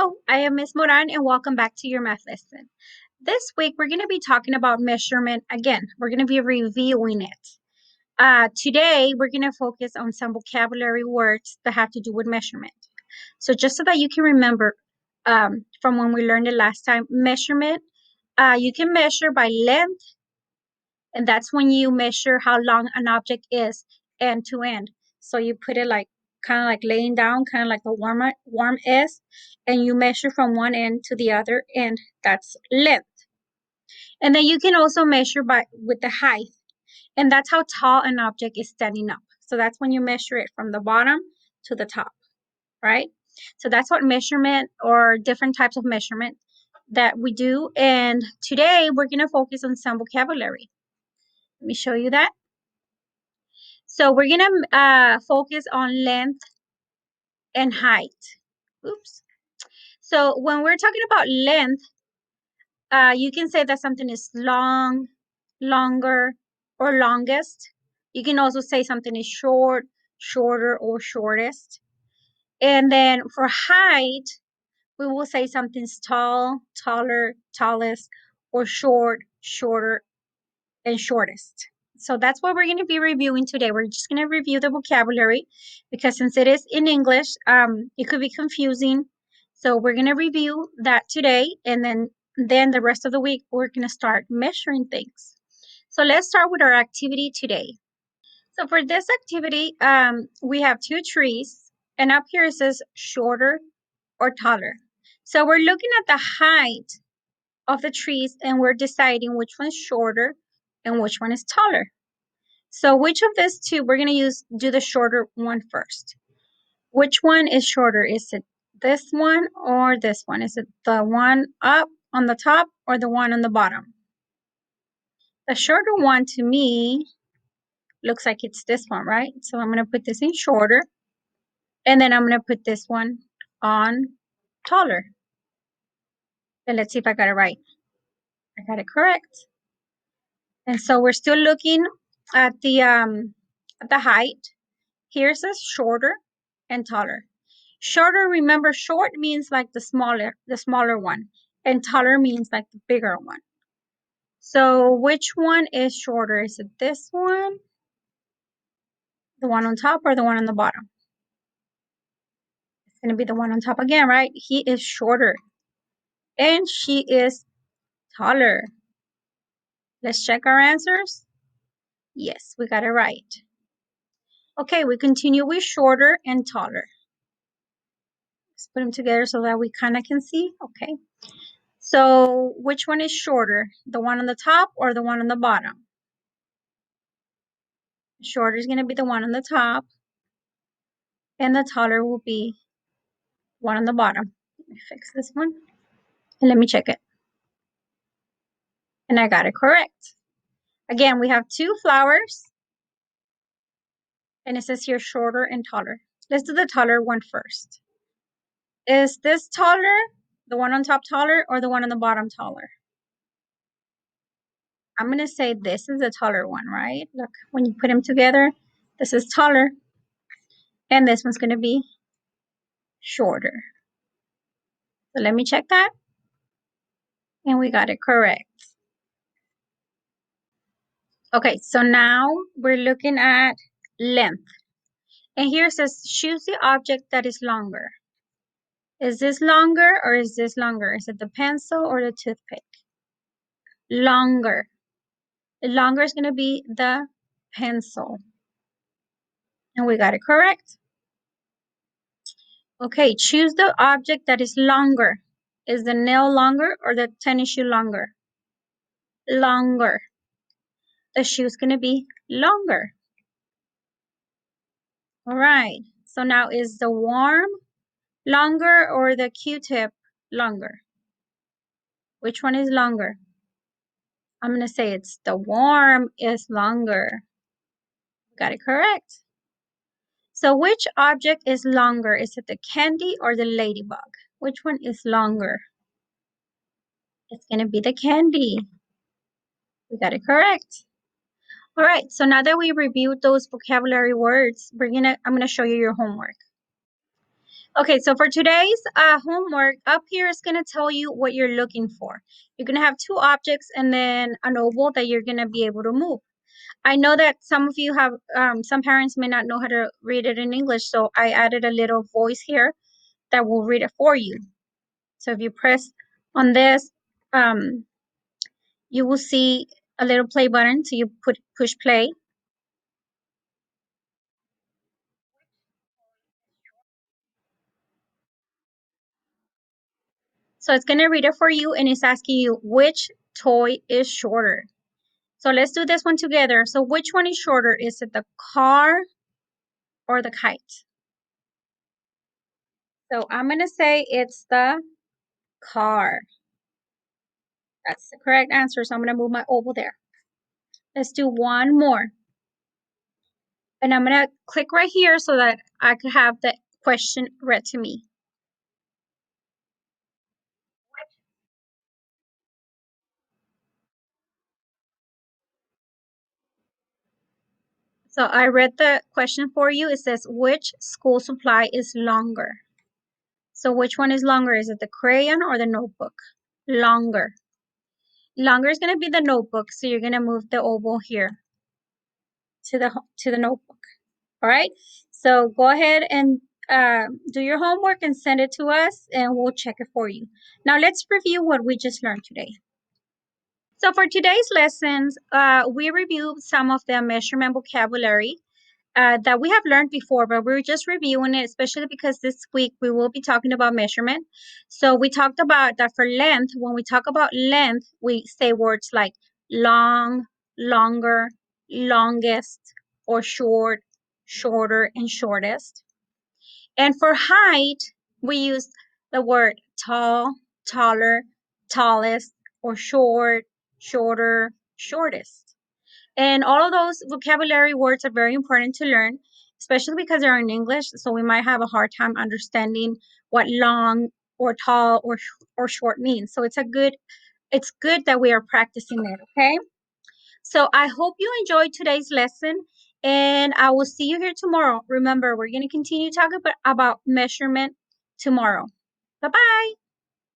Hello, I am Miss Moran and welcome back to your math lesson. This week we're going to be talking about measurement again. We're going to be reviewing it. Today we're going to focus on some vocabulary words that have to do with measurement. So just so that you can remember from when we learned it last time, measurement, you can measure by length, and that's when you measure how long an object is end to end. So you put it like kind of like laying down, kind of like the worm is, and you measure from one end to the other end. That's length. And then you can also measure by with the height, and that's how tall an object is standing up. So that's when you measure it from the bottom to the top, right? So that's what measurement or different types of measurement that we do. And today we're going to focus on some vocabulary. Let me show you that. So we're gonna focus on length and height. Oops. So when we're talking about length, you can say that something is long, longer, or longest. You can also say something is short, shorter, or shortest. And then for height, we will say something's tall, taller, tallest, or short, shorter, and shortest. So that's what we're going to be reviewing today. We're just going to review the vocabulary because since it is in English, it could be confusing. So we're going to review that today, and then the rest of the week we're going to start measuring things. So let's start with our activity today. So for this activity, we have two trees, and up here it says shorter or taller. So we're looking at the height of the trees and we're deciding which one's shorter and which one is taller. So which of these two, we're going to do the shorter one first. Which one is shorter? Is it this one or this one? Is it the one up on the top or the one on the bottom? The shorter one to me looks like it's this one, right? So I'm going to put this in shorter, and then I'm going to put this one on taller. And let's see if I got it right. I got it correct. And so we're still looking at the height. Here it says shorter and taller. Shorter, remember, short means like the smaller one, and taller means like the bigger one. So which one is shorter? Is it this one, the one on top, or the one on the bottom? It's going to be the one on top again, right? He is shorter, and she is taller. Let's check our answers. Yes, we got it right. Okay, we continue with shorter and taller. Let's put them together so that we kind of can see. Okay. So which one is shorter? The one on the top or the one on the bottom? Shorter is going to be the one on the top, and the taller will be one on the bottom. Let me fix this one, and let me check it. And I got it correct. Again, we have two flowers, and it says here shorter and taller. Let's do the taller one first. Is this taller, the one on top taller, or the one on the bottom taller? I'm going to say this is the taller one, right? Look, when you put them together, this is taller, and this one's going to be shorter. So let me check that. And we got it correct. Okay, so now we're looking at length. And here it says, choose the object that is longer. Is this longer or is this longer? Is it the pencil or the toothpick? Longer. The longer is going to be the pencil. And we got it correct. Okay, choose the object that is longer. Is the nail longer or the tennis shoe longer? Longer. The shoe is going to be longer. All right, so now is the worm longer or the Q-tip longer? Which one is longer? I'm going to say it's the worm is longer. Got it correct. So which object is longer? Is it the candy or the ladybug? Which one is longer? It's going to be the candy. We got it correct. All right, so now that we reviewed those vocabulary words, I'm going to show you your homework. Okay, so for today's homework, up here is going to tell you what you're looking for. You're going to have two objects and then an oval that you're going to be able to move. I know that some of you have, some parents may not know how to read it in English, so I added a little voice here that will read it for you. So if you press on this, um, you will see a little play button. So you push play. So it's going to read it for you and it's asking you which toy is shorter. So let's do this one together. So which one is shorter? Is it the car or the kite? So I'm going to say it's the car. That's the correct answer. So I'm going to move my oval there. Let's do one more. And I'm going to click right here so that I could have the question read to me. So I read the question for you. It says, which school supply is longer? So which one is longer? Is it the crayon or the notebook? Longer. Longer is going to be the notebook. So you're going to move the oval here to the notebook. All right. So go ahead and do your homework and send it to us and we'll check it for you. Now let's review what we just learned today. So for today's lessons, we reviewed some of the measurement vocabulary that we have learned before, but we're just reviewing it, especially because this week we will be talking about measurement. So we talked about that for length. When we talk about length, we say words like long, longer, longest, or short, shorter, and shortest. And for height, we use the word tall, taller, tallest, or short, shorter, shortest. And all of those vocabulary words are very important to learn, especially because they're in English. So we might have a hard time understanding what long or tall or short means. So it's good that we are practicing it, okay? So I hope you enjoyed today's lesson and I will see you here tomorrow. Remember, we're going to continue talking about measurement tomorrow. Bye-bye.